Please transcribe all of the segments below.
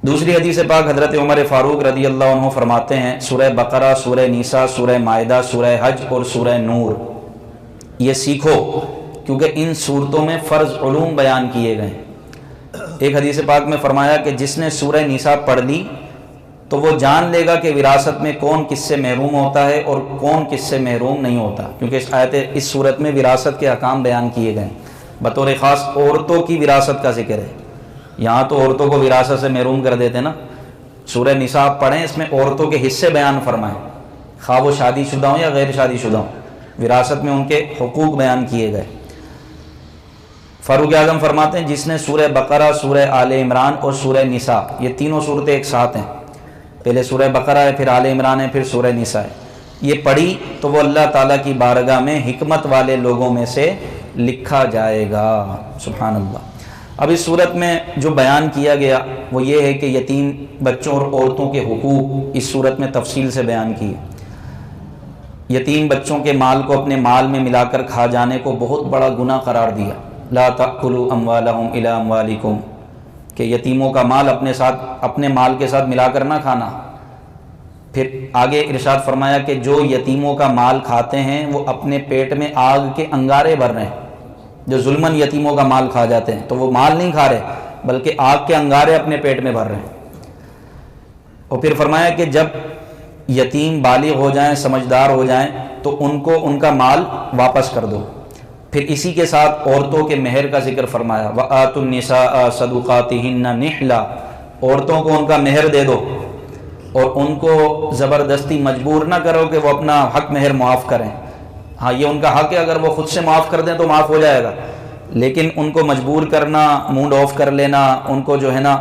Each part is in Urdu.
دوسری حدیث پاک حضرت عمر فاروق رضی اللہ عنہ فرماتے ہیں سورہ بقرہ، سورہ نساء، سورہ مائدہ، سورہ حج اور سورہ نور یہ سیکھو کیونکہ ان صورتوں میں فرض علوم بیان کیے گئے ہیں۔ ایک حدیث پاک میں فرمایا کہ جس نے سورہ نساء پڑھ لی تو وہ جان لے گا کہ وراثت میں کون کس سے محروم ہوتا ہے اور کون کس سے محروم نہیں ہوتا، کیونکہ اس صورت میں وراثت کے احکام بیان کیے گئے ہیں۔ بطور خاص عورتوں کی وراثت کا ذکر ہے، یہاں تو عورتوں کو وراثت سے محروم کر دیتے نا، سورہ نساء آپ پڑھیں، اس میں عورتوں کے حصے بیان فرمائیں، خواہ وہ شادی شدہ ہوں یا غیر شادی شدہ ہوں، وراثت میں ان کے حقوق بیان کیے گئے۔ فاروق اعظم فرماتے ہیں جس نے سورہ بقرہ، سورہ آل عمران اور سورہ نساء، یہ تینوں صورتیں ایک ساتھ ہیں، پہلے سورہ بقرہ ہے، پھر آل عمران ہے، پھر سورہ نساء ہے، یہ پڑھی تو وہ اللہ تعالیٰ کی بارگاہ میں حکمت والے لوگوں میں سے لکھا جائے گا۔ سبحان اللہ۔ اب اس صورت میں جو بیان کیا گیا وہ یہ ہے کہ یتیم بچوں اور عورتوں کے حقوق اس صورت میں تفصیل سے بیان کیے۔ یتیم بچوں کے مال کو اپنے مال میں ملا کر کھا جانے کو بہت بڑا گناہ قرار دیا، لا تأکلوا اموالہم الی اموالکم، کہ یتیموں کا مال اپنے مال کے ساتھ ملا کر نہ کھانا۔ پھر آگے ارشاد فرمایا کہ جو یتیموں کا مال کھاتے ہیں وہ اپنے پیٹ میں آگ کے انگارے بھر رہے ہیں، جو ظلماً یتیموں کا مال کھا جاتے ہیں تو وہ مال نہیں کھا رہے بلکہ آگ کے انگارے اپنے پیٹ میں بھر رہے ہیں۔ اور پھر فرمایا کہ جب یتیم بالغ ہو جائیں، سمجھدار ہو جائیں تو ان کو ان کا مال واپس کر دو۔ پھر اسی کے ساتھ عورتوں کے مہر کا ذکر فرمایا، وَآتُوا النِّسَاءَ صَدُقَاتِهِنَّ نِحْلًا، عورتوں کو ان کا مہر دے دو اور ان کو زبردستی مجبور نہ کرو کہ وہ اپنا حق مہر معاف کریں۔ ہاں یہ ان کا حق ہے، اگر وہ خود سے معاف کر دیں تو معاف ہو جائے گا، لیکن ان کو مجبور کرنا، موڈ آف کر لینا، ان کو جو ہے نا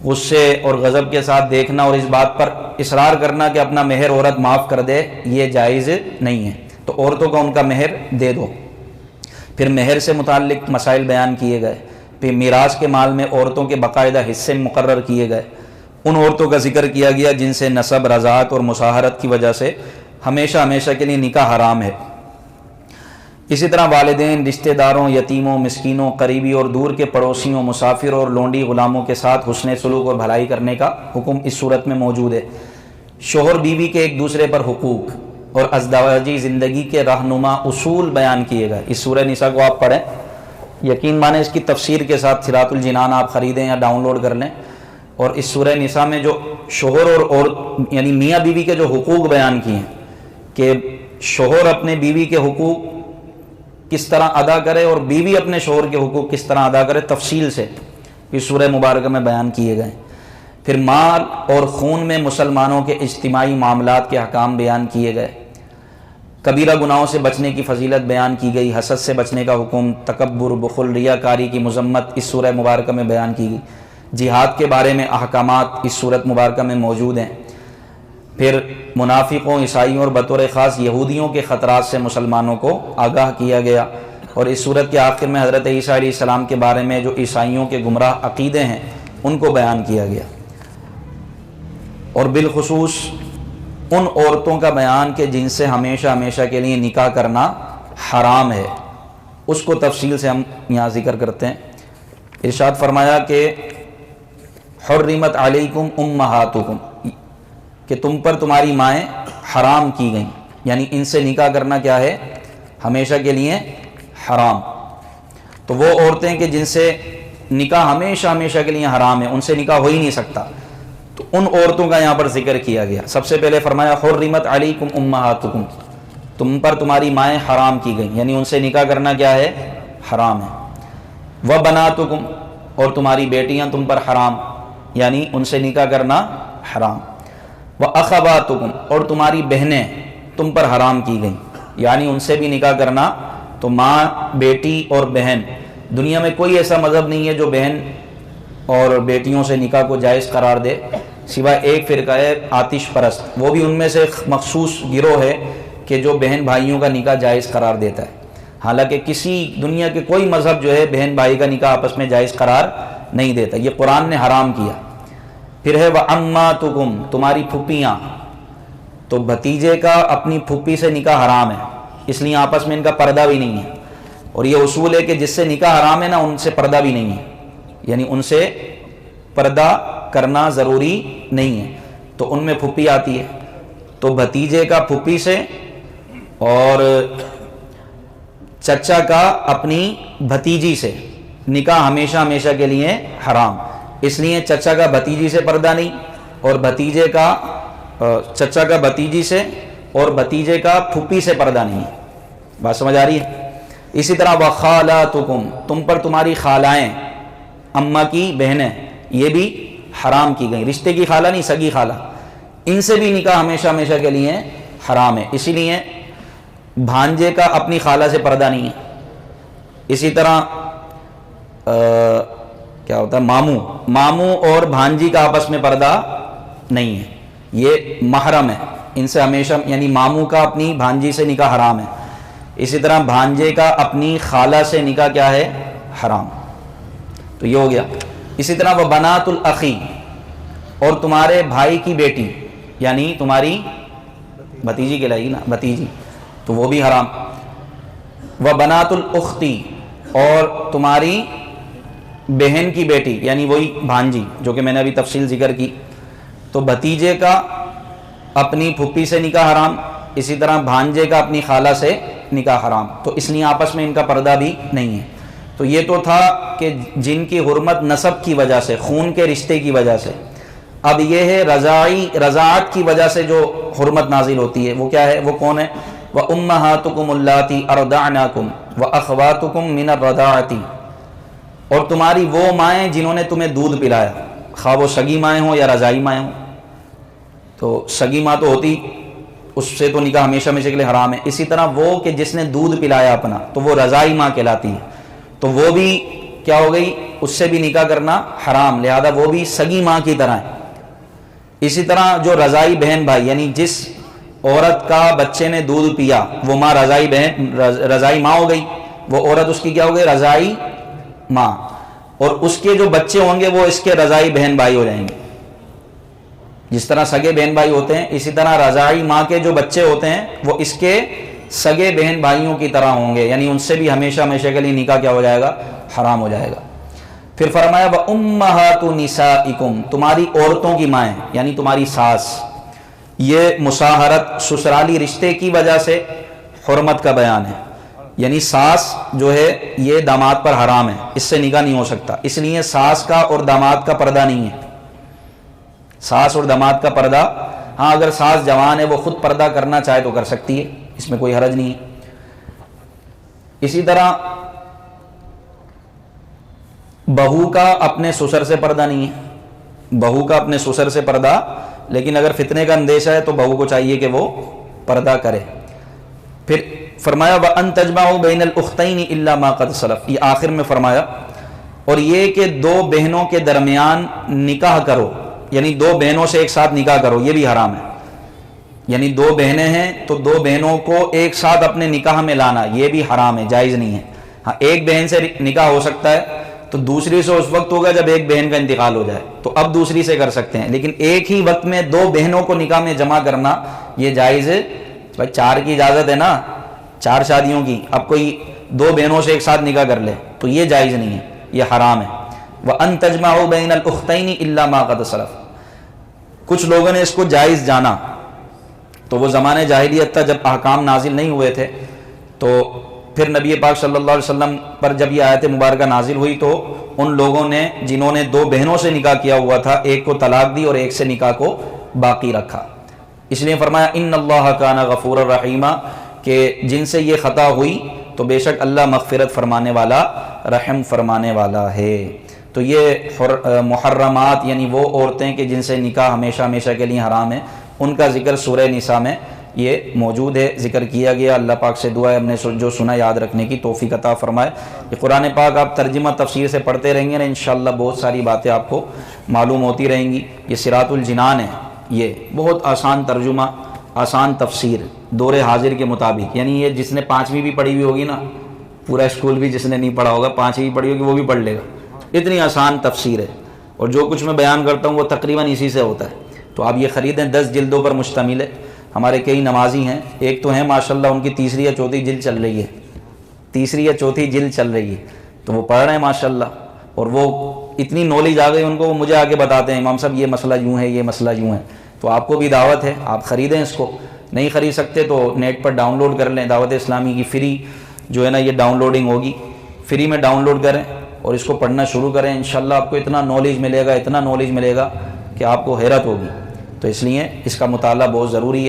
غصے اور غضب کے ساتھ دیکھنا اور اس بات پر اصرار کرنا کہ اپنا مہر عورت معاف کر دے، یہ جائز نہیں ہے۔ تو عورتوں کا ان کا مہر دے دو۔ پھر مہر سے متعلق مسائل بیان کیے گئے، پھر میراث کے مال میں عورتوں کے باقاعدہ حصے مقرر کیے گئے، ان عورتوں کا ذکر کیا گیا جن سے نسب، رضاعت اور مصاہرت کی وجہ سے ہمیشہ ہمیشہ کے لیے نکاح حرام ہے۔ اسی طرح والدین، رشتہ داروں، یتیموں، مسکینوں، قریبی اور دور کے پڑوسیوں، مسافروں اور لونڈی غلاموں کے ساتھ حسن سلوک اور بھلائی کرنے کا حکم اس صورت میں موجود ہے۔ شوہر بیوی کے ایک دوسرے پر حقوق اور ازدواجی زندگی کے رہنما اصول بیان کیے گئے۔ اس سورہ نساء کو آپ پڑھیں، یقین مانیں اس کی تفسیر کے ساتھ صراط الجنان آپ خریدیں یا ڈاؤن لوڈ کر لیں، اور اس سورہ نساء میں جو شوہر اور یعنی میاں بیوی کے جو حقوق بیان کیے ہیں کہ شوہر اپنے بیوی کے حقوق کس طرح ادا کرے اور بیوی اپنے شوہر کے حقوق کس طرح ادا کرے، تفصیل سے اس سورہ مبارکہ میں بیان کیے گئے۔ پھر مال اور خون میں مسلمانوں کے اجتماعی معاملات کے احکام بیان کیے گئے، کبیرہ گناہوں سے بچنے کی فضیلت بیان کی گئی، حسد سے بچنے کا حکم، تکبر، بخل، ریاکاری کی مذمت اس سورہ مبارکہ میں بیان کی گئی، جہاد کے بارے میں احکامات اس سورت مبارکہ میں موجود ہیں۔ پھر منافقوں، عیسائیوں اور بطور خاص یہودیوں کے خطرات سے مسلمانوں کو آگاہ کیا گیا، اور اس سورت کے آخر میں حضرت عیسیٰ علیہ السلام کے بارے میں جو عیسائیوں کے گمراہ عقیدے ہیں ان کو بیان کیا گیا، اور بالخصوص ان عورتوں کا بیان کہ جن سے ہمیشہ ہمیشہ کے لیے نکاح کرنا حرام ہے، اس کو تفصیل سے ہم یہاں ذکر کرتے ہیں۔ ارشاد فرمایا کہ حرمت علیکم امہاتکم، کہ تم پر تمہاری مائیں حرام کی گئیں، یعنی ان سے نکاح کرنا کیا ہے، ہمیشہ کے لیے حرام۔ تو وہ عورتیں کہ جن سے نکاح ہمیشہ ہمیشہ کے لیے حرام ہے، ان سے نکاح ہو ہی نہیں سکتا، تو ان عورتوں کا یہاں پر ذکر کیا گیا۔ سب سے پہلے فرمایا حرمت علیکم امہاتکم، تم پر تمہاری مائیں حرام کی گئیں، یعنی ان سے نکاح کرنا کیا ہے، حرام ہے۔ وبناتکم، اور تمہاری بیٹیاں تم پر حرام، یعنی ان سے نکاح کرنا حرام۔ وَأَخَوَاتُكُمْ، اور تمہاری بہنیں تم پر حرام کی گئیں، یعنی ان سے بھی نکاح کرنا۔ تو ماں، بیٹی اور بہن، دنیا میں کوئی ایسا مذہب نہیں ہے جو بہن اور بیٹیوں سے نکاح کو جائز قرار دے، سوائے ایک فرقہ ہے آتش پرست، وہ بھی ان میں سے مخصوص گروہ ہے کہ جو بہن بھائیوں کا نکاح جائز قرار دیتا ہے، حالانکہ کسی دنیا کے کوئی مذہب جو ہے بہن بھائی کا نکاح آپس میں جائز قرار نہیں دیتا، یہ قرآن نے حرام کیا۔ پھر ہے وَعَمَّاتُكُمْ، تمہاری پھپھیاں، تو بھتیجے کا اپنی پھپھی سے نکاح حرام ہے، اس لیے آپس میں ان کا پردہ بھی نہیں ہے، اور یہ اصول ہے کہ جس سے نکاح حرام ہے نا ان سے پردہ بھی نہیں ہے، یعنی ان سے پردہ کرنا ضروری نہیں ہے، تو ان میں پھپھی آتی ہے، تو بھتیجے کا پھپھی سے اور چچا کا اپنی بھتیجی سے نکاح ہمیشہ ہمیشہ کے لیے حرام، اس لیے چچا کا بھتیجی سے پردہ نہیں، اور بھتیجے کا چچا کا بھتیجی سے اور بھتیجے کا پھپھی سے پردہ نہیں. بات سمجھ آ رہی ہے؟ اسی طرح وخالاتکم، تم پر تمہاری خالائیں، اماں کی بہنیں، یہ بھی حرام کی گئیں، رشتے کی خالہ نہیں، سگی خالہ، ان سے بھی نکاح ہمیشہ ہمیشہ کے لیے حرام ہے. اسی لیے بھانجے کا اپنی خالہ سے پردہ نہیں ہے. اسی طرح کیا ہوتا ہے، ماموں اور بھانجی کا آپس میں پردہ نہیں ہے، یہ محرم ہے، ان سے ہمیشہ، یعنی ماموں کا اپنی بھانجی سے نکاح حرام ہے. اسی طرح بھانجے کا اپنی خالہ سے نکاح کیا ہے، حرام. تو یہ ہو گیا. اسی طرح وہ بنات الاخی، اور تمہارے بھائی کی بیٹی، یعنی تمہاری بھتیجی کہلائے گی نا، بھتیجی، تو وہ بھی حرام. وہ بنات الاختی، اور تمہاری بہن کی بیٹی، یعنی وہی بھانجی جو کہ میں نے ابھی تفصیل ذکر کی. تو بھتیجے کا اپنی پھپھی سے نکاح حرام، اسی طرح بھانجے کا اپنی خالہ سے نکاح حرام، تو اس لیے آپس میں ان کا پردہ بھی نہیں ہے. تو یہ تو تھا کہ جن کی حرمت نسب کی وجہ سے، خون کے رشتے کی وجہ سے. اب یہ ہے رضاعت کی وجہ سے جو حرمت نازل ہوتی ہے، وہ کیا ہے، وہ کون ہے؟ وَأُمَّهَاتُكُمُ اللَّاتِي أَرْضَعْنَكُمْ وَأَخْوَاتُكُمْ مِنَ الرَّضَاعَةِ، اور تمہاری وہ مائیں جنہوں نے تمہیں دودھ پلایا، خواہ وہ سگی مائیں ہوں یا رضائی مائیں ہوں. تو سگی ماں تو ہوتی، اس سے تو نکاح ہمیشہ ہمیشہ کے لیے حرام ہے. اسی طرح وہ کہ جس نے دودھ پلایا اپنا، تو وہ رضائی ماں کہلاتی ہے، تو وہ بھی کیا ہو گئی، اس سے بھی نکاح کرنا حرام، لہذا وہ بھی سگی ماں کی طرح ہے. اسی طرح جو رضائی بہن بھائی، یعنی جس عورت کا بچے نے دودھ پیا، وہ ماں رضائی ماں ہو گئی، وہ عورت اس کی کیا ہو گئی، رضائی ماں، اور اس کے جو بچے ہوں گے وہ اس کے رضائی بہن بھائی ہو جائیں گے. جس طرح سگے بہن بھائی ہوتے ہیں، اسی طرح رضائی ماں کے جو بچے ہوتے ہیں وہ اس کے سگے بہن بھائیوں کی طرح ہوں گے، یعنی ان سے بھی ہمیشہ ہمیشہ کے لیے نکاح کیا ہو جائے گا، حرام ہو جائے گا. پھر فرمایا وَأُمَّهَاتُ نِسَائِكُمْ، تمہاری عورتوں کی مائیں، یعنی تمہاری ساس. یہ مصاہرت، سسرالی رشتے کی وجہ سے حرمت کا بیان ہے، یعنی ساس جو ہے یہ داماد پر حرام ہے، اس سے نکاح نہیں ہو سکتا. اس لیے ساس کا اور داماد کا پردہ نہیں ہے. ساس اور داماد کا پردہ، ہاں اگر ساس جوان ہے وہ خود پردہ کرنا چاہے تو کر سکتی ہے، اس میں کوئی حرج نہیں ہے. اسی طرح بہو کا اپنے سسر سے پردہ نہیں ہے، بہو کا اپنے سسر سے پردہ، لیکن اگر فتنے کا اندیشہ ہے تو بہو کو چاہیے کہ وہ پردہ کرے. پھر فرمایا وَأَن تَجْمَعُوا بَيْنَ الْأُخْتَيْنِ إِلَّا مَا قَدْ سَلَفَ، یہ آخر میں فرمایا. اور یہ کہ دو بہنوں کے درمیان نکاح کرو، یعنی دو بہنوں سے ایک ساتھ نکاح کرو، یہ بھی حرام ہے. یعنی دو بہنیں ہیں تو دو بہنوں کو ایک ساتھ اپنے نکاح میں لانا، یہ بھی حرام ہے، جائز نہیں ہے. ہاں ایک بہن سے نکاح ہو سکتا ہے تو دوسری سے اس وقت ہوگا جب ایک بہن کا انتقال ہو جائے، تو اب دوسری سے کر سکتے ہیں، لیکن ایک ہی وقت میں دو بہنوں کو نکاح میں جمع کرنا یہ جائز ہے. بھائی 4 کی اجازت ہے نا، 4 شادیوں کی، اب کوئی دو بہنوں سے ایک ساتھ نکاح کر لے تو یہ جائز نہیں ہے، یہ حرام ہے. وَأَن تَجْمَعُوا بَيْنَ الْأُخْتَيْنِ إِلَّا مَا قَدْ سَلَفَ. کچھ لوگوں نے اس کو جائز جانا، تو وہ زمانے جاہلیت تھا جب احکام نازل نہیں ہوئے تھے، تو پھر نبی پاک صلی اللہ علیہ وسلم پر جب یہ آیت مبارکہ نازل ہوئی تو ان لوگوں نے جنہوں نے دو بہنوں سے نکاح کیا ہوا تھا، ایک کو طلاق دی اور ایک سے نکاح کو باقی رکھا. اس لیے فرمایا ان اللہ کان غفور الرحیم، کہ جن سے یہ خطا ہوئی تو بے شک اللہ مغفرت فرمانے والا، رحم فرمانے والا ہے. تو یہ محرمات، یعنی وہ عورتیں کہ جن سے نکاح ہمیشہ ہمیشہ کے لیے حرام ہے، ان کا ذکر سورہ نساء میں یہ موجود ہے، ذکر کیا گیا. اللہ پاک سے دعا ہے ہم نے جو سنا یاد رکھنے کی توفیق عطا فرمائے. یہ قرآن پاک آپ ترجمہ تفسیر سے پڑھتے رہیں گے نا، انشاءاللہ بہت ساری باتیں آپ کو معلوم ہوتی رہیں گی. یہ صراط الجنان ہے، یہ بہت آسان ترجمہ، آسان تفسیر دور حاضر کے مطابق. یعنی یہ جس نے 5ویں بھی پڑھی ہوئی ہوگی نا، پورا اسکول بھی جس نے نہیں پڑھا ہوگا 5ویں پڑھی ہوگی وہ بھی پڑھ لے گا، اتنی آسان تفسیر ہے. اور جو کچھ میں بیان کرتا ہوں وہ تقریباً اسی سے ہوتا ہے. تو آپ یہ خریدیں، 10 جلدوں پر مشتمل ہے. ہمارے کئی نمازی ہیں، ایک تو ہیں ماشاءاللہ ان کی 3 یا 4 جلد چل رہی ہے، 3 یا 4 جلد چل رہی ہے، تو وہ پڑھ رہے ہیں ماشاءاللہ. اور وہ اتنی نالج آ گئی ان کو، وہ مجھے آ کے بتاتے ہیں امام صاحب یہ مسئلہ یوں ہے، یہ مسئلہ یوں ہے۔ تو آپ کو بھی دعوت ہے، آپ خریدیں اس کو، نہیں خرید سکتے تو نیٹ پر ڈاؤن لوڈ کر لیں، دعوت اسلامی کی فری جو ہے نا یہ ڈاؤن لوڈنگ ہوگی، فری میں ڈاؤن لوڈ کریں اور اس کو پڑھنا شروع کریں، انشاءاللہ آپ کو اتنا نالج ملے گا، اتنا نالج ملے گا کہ آپ کو حیرت ہوگی۔ تو اس لیے اس کا مطالعہ بہت ضروری ہے۔